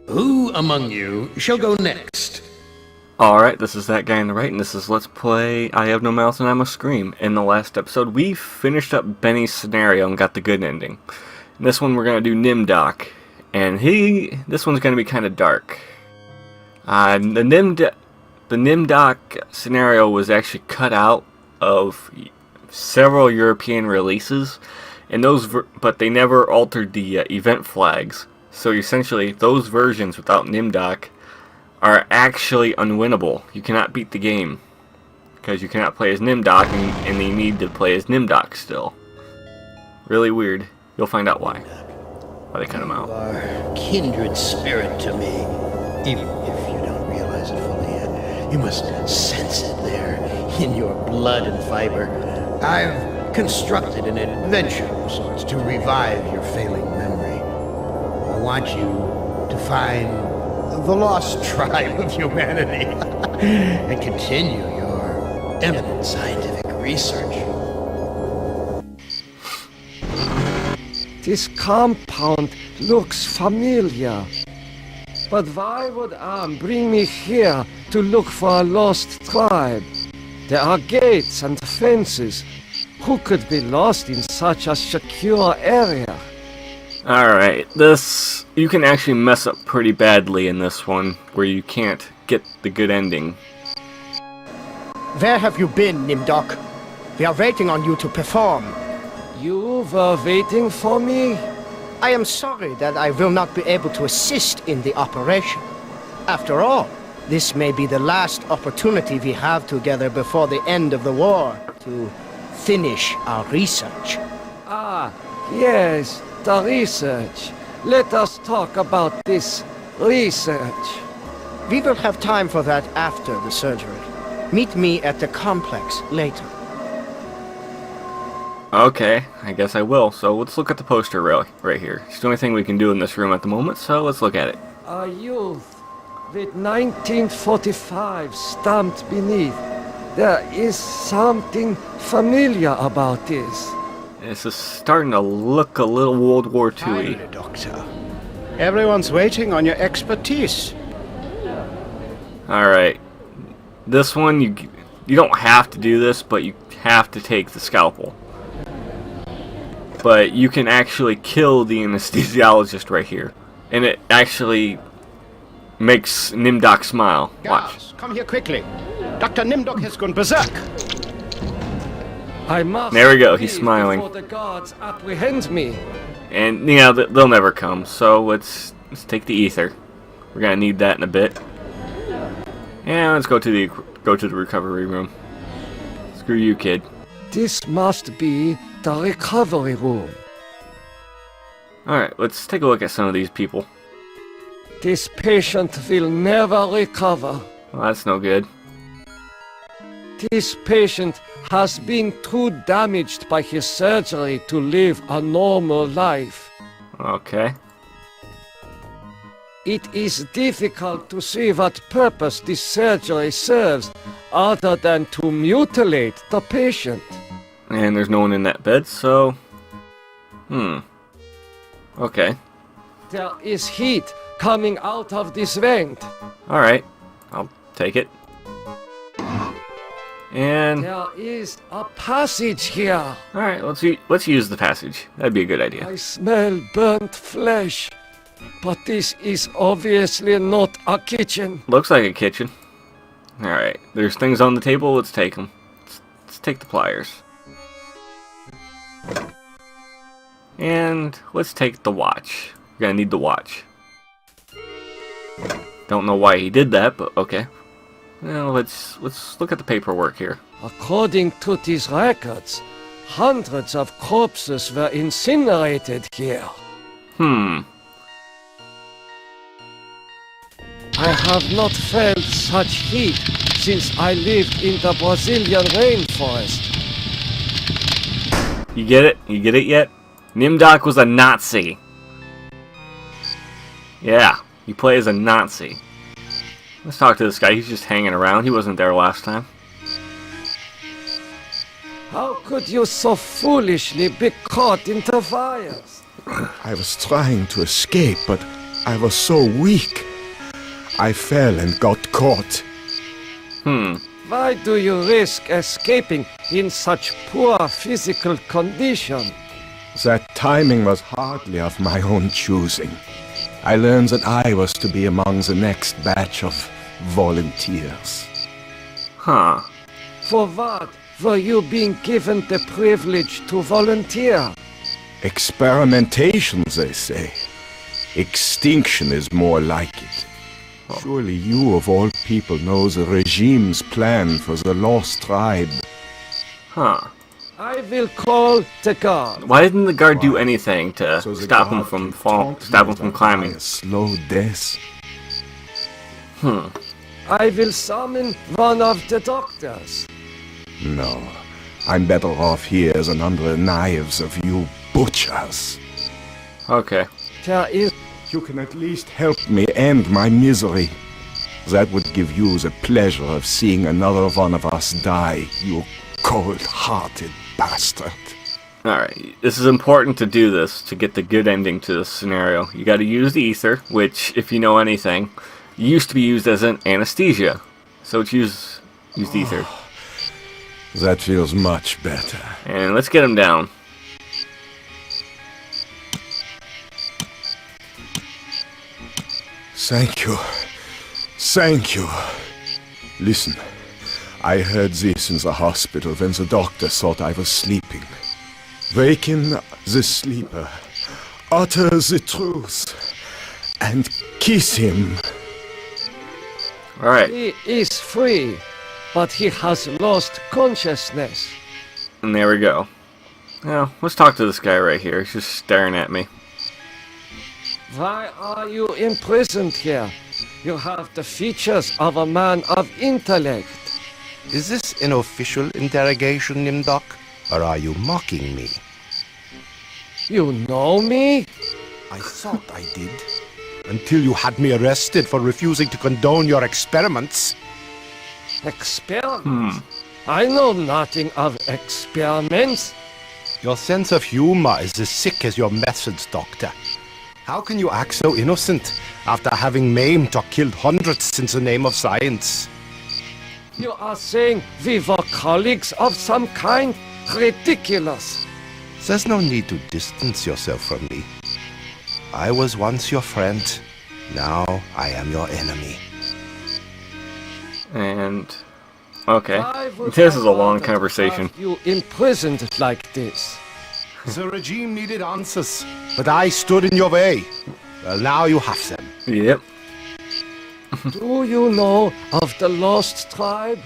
Who among you shall go next? Alright, this is that guy on the right, and this is Let's Play I Have No Mouth and I Must Scream. In the last episode, we finished up Benny's scenario and got the good ending. In this one, we're going to do Nimdok, and this one's going to be kind of dark. The Nimdok scenario was actually cut out of several European releases, and but they never altered the event flags. So essentially, those versions without Nimdok are actually unwinnable. You cannot beat the game because you cannot play as Nimdok, and you need to play as Nimdok still. Really weird. You'll find out why they cut him out. You are kindred spirit to me, even if you don't realize it fully yet. You must sense it there in your blood and fiber. I've constructed an adventure of sorts to revive your failing memory. I want you to find the lost tribe of humanity and continue your eminent scientific research. This compound looks familiar. But why would Am bring me here to look for a lost tribe? There are gates and fences. Who could be lost in such a secure area? Alright, you can actually mess up pretty badly in this one, where you can't get the good ending. Where have you been, Nimdok? We are waiting on you to perform. You were waiting for me? I am sorry that I will not be able to assist in the operation. After all, this may be the last opportunity we have together before the end of the war to finish our research. Ah, yes. The research. Let us talk about this research. We will have time for that after the surgery. Meet me at the complex later. Okay, I guess I will. So let's look at the poster right here. It's the only thing we can do in this room at the moment, so let's look at it. A youth with 1945 stamped beneath. There is something familiar about this. This is starting to look a little World War II-y. Finally, Doctor. Everyone's waiting on your expertise. Alright. This one, you don't have to do this, but you have to take the scalpel. But you can actually kill the anesthesiologist right here. And it actually makes Nimdok smile. Watch. Guards, come here quickly. Dr. Nimdok has gone berserk. I must. There we go, he's smiling. Before the guards apprehend me. And, you know, they'll never come, so let's take the ether. We're gonna need that in a bit. And let's go to the recovery room. Screw you, kid. This must be the recovery room. Alright, let's take a look at some of these people. This patient will never recover. Well, that's no good. This patient has been too damaged by his surgery to live a normal life. Okay. It is difficult to see what purpose this surgery serves other than to mutilate the patient. And there's no one in that bed, so... Okay. There is heat coming out of this vent. Alright, I'll take it. And... There is a passage here. Alright, let's use the passage. That'd be a good idea. I smell burnt flesh. But this is obviously not a kitchen. Looks like a kitchen. Alright, there's things on the table, let's take them. Let's take the pliers. And let's take the watch. We're gonna need the watch. Don't know why he did that, but okay. Now let's look at the paperwork here. According to these records, hundreds of corpses were incinerated here. I have not felt such heat since I lived in the Brazilian rainforest. You get it? You get it yet? Nimdok was a Nazi. Yeah, you play as a Nazi. Let's talk to this guy. He's just hanging around. He wasn't there last time. How could you so foolishly be caught in the fires? I was trying to escape, but I was so weak. I fell and got caught. Why do you risk escaping in such poor physical condition? That timing was hardly of my own choosing. I learned that I was to be among the next batch of volunteers. Huh. For what were you being given the privilege to volunteer? Experimentation, they say. Extinction is more like it. Surely you of all people know the regime's plan for the lost tribe. Huh. I will call the guard. Why didn't the guard do anything to So the stop him guard from can taunt stop me him from about climbing? my slow death. I will summon one of the doctors. No, I'm better off here than under the knives of you butchers. Okay. There is You can at least help me end my misery. That would give you the pleasure of seeing another one of us die, you cold-hearted bastard. Alright, this is important to do this to get the good ending to this scenario. You gotta use the ether, which, if you know anything, used to be used as an anesthesia. So it's use the ether. That feels much better. And let's get him down. Thank you. Thank you. Listen, I heard this in the hospital when the doctor thought I was sleeping. Waken the sleeper, utter the truth, and kiss him. Alright, he is free, but he has lost consciousness. and there we go. Now, let's talk to this guy right here. He's just staring at me. Why are you imprisoned here? You have the features of a man of intellect. Is this an official interrogation, Nimdok? Or are you mocking me? You know me? I thought I did. Until you had me arrested for refusing to condone your experiments. Experiments? I know nothing of experiments. Your sense of humor is as sick as your methods, Doctor. How can you act so innocent after having maimed or killed hundreds in the name of science? You are saying we were colleagues of some kind? Ridiculous. There's no need to distance yourself from me. I was once your friend. Now I am your enemy. And... okay. Why would This I is a long want to conversation. have you imprisoned like this? The regime needed answers, but I stood in your way. Well, now you have them. Yep. Do you know of the lost tribe?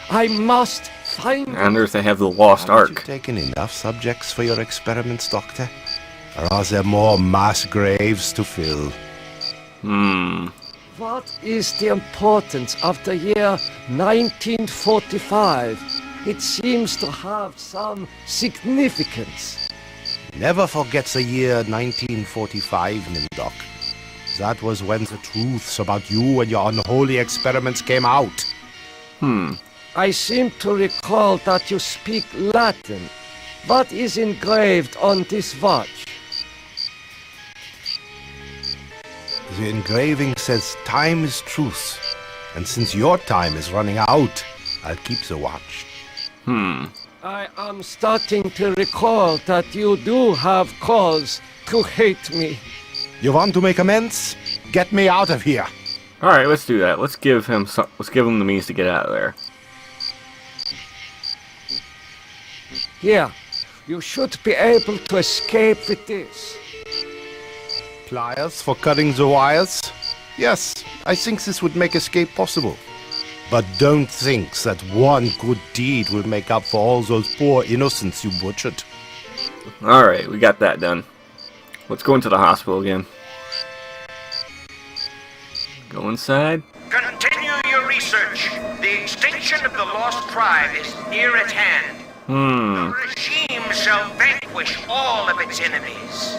I must find I wonder if they have the Lost Haven't you Ark. taken enough subjects for your experiments, Doctor? Or are there more mass graves to fill? What is the importance of the year 1945? It seems to have some significance. Never forget the year 1945, Nimdok. That was when the truths about you and your unholy experiments came out. I seem to recall that you speak Latin. What is engraved on this watch? The engraving says time is truth. And since your time is running out, I'll keep the watch. I am starting to recall that you do have cause to hate me. You want to make amends? Get me out of here. Alright, let's do that. Let's give him the means to get out of there. Here, you should be able to escape with this. Pliers for cutting the wires? Yes, I think this would make escape possible. But don't think that one good deed will make up for all those poor innocents you butchered. Alright, we got that done. Let's go into the hospital again. Go inside. Continue your research. The extinction of the lost tribe is near at hand. The regime shall vanquish all of its enemies.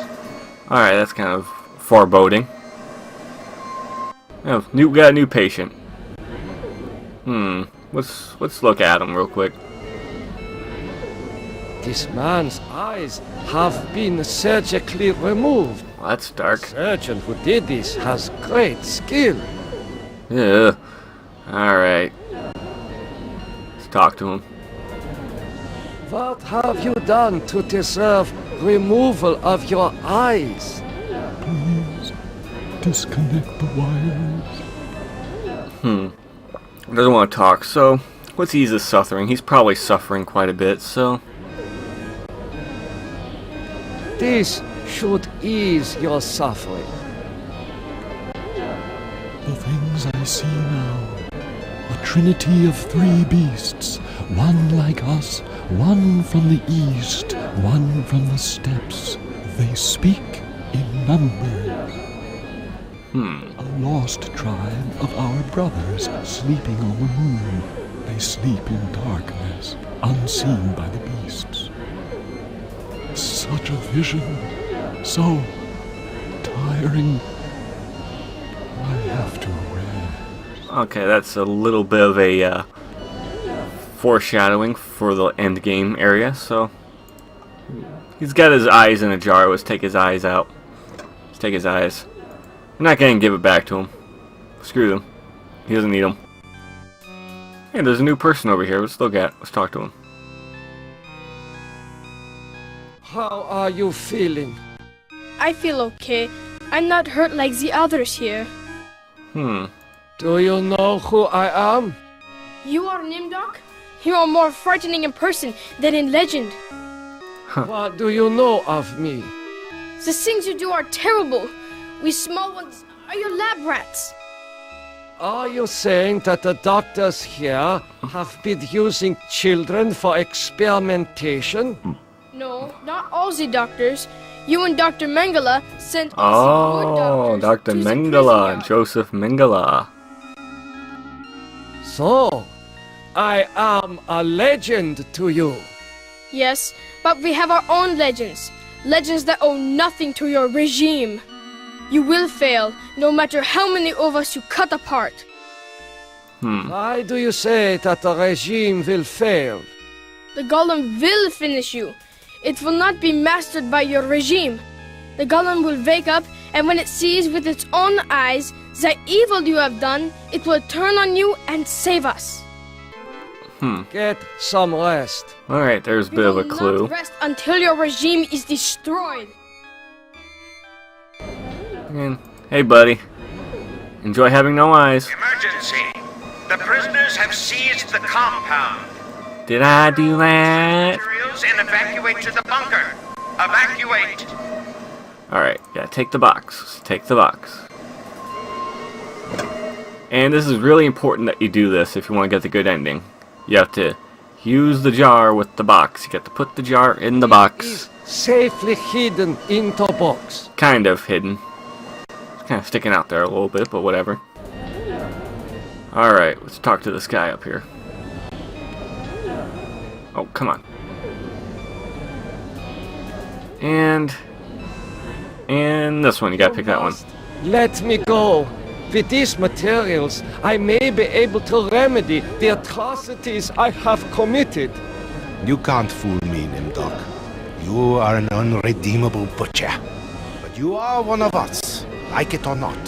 Alright, that's kind of foreboding. Oh, we got a new patient. Let's look at him real quick. This man's eyes have been surgically removed. Well, that's dark. The surgeon who did this has great skill. Yeah. Alright. Let's talk to him. What have you done to deserve removal of your eyes? Please disconnect the wires. Doesn't want to talk, so let's ease his suffering. He's probably suffering quite a bit, so... This should ease your suffering. The things I see now. A trinity of 3 beasts. One like us, one from the east, one from the steppes. They speak in numbers. A lost tribe of our brothers sleeping on the moon. They sleep in darkness, unseen by the beasts. Such a vision, so tiring. I have to rest. Okay, that's a little bit of a foreshadowing for the end game area, so... He's got his eyes in a jar. Let's take his eyes out. Let's take his eyes. We're not going to give it back to him. Screw them. He doesn't need them. Hey, there's a new person over here. Let's look at it. Let's talk to him. How are you feeling? I feel okay. I'm not hurt like the others here. Do you know who I am? You are Nimdok? You are more frightening in person than in legend. What do you know of me? The things you do are terrible. We small ones are your lab rats. Are you saying that the doctors here have been using children for experimentation? No, not all the doctors. You and Dr. Mengele sent us the good Oh, doctors Dr. to the prison Mengele, yard. Joseph Mengele. So, I am a legend to you. Yes, but we have our own legends. Legends that owe nothing to your regime. You will fail, no matter how many of us you cut apart. Why do you say that the regime will fail? The golem will finish you. It will not be mastered by your regime. The golem will wake up, and when it sees with its own eyes the evil you have done, it will turn on you and save us. Get some rest. Alright, there's a You bit of will a clue. not rest until your regime is destroyed. And, hey, buddy. Enjoy having no eyes. Emergency. The prisoners have seized the compound. Did I do that? Materials and evacuate to the bunker. Evacuate. Alright, yeah, take the box. Take the box. And this is really important that you do this if you want to get the good ending. You have to use the jar with the box. You got to put the jar in the Is box. safely hidden into box. Kind of hidden. It's kind of sticking out there a little bit, but whatever. Alright, let's talk to this guy up here. Oh, come on. And this one, you gotta pick that one. Let me go. With these materials, I may be able to remedy the atrocities I have committed. You can't fool me, Nimdok. You are an unredeemable butcher. But you are one of us, like it or not.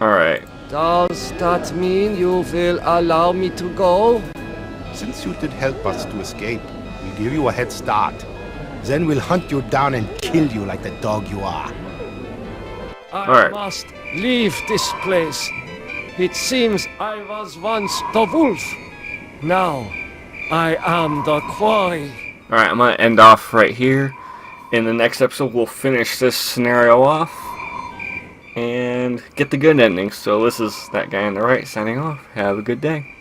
Alright. Does that mean you will allow me to go? Since you did help us to escape, we'll give you a head start. Then we'll hunt you down and kill you like the dog you are. I Alright. must leave this place. It seems I was once the wolf. Now, I am the quarry. Alright, I'm gonna end off right here. In the next episode, we'll finish this scenario off and get the good ending. So this is that guy on the right signing off. Have a good day.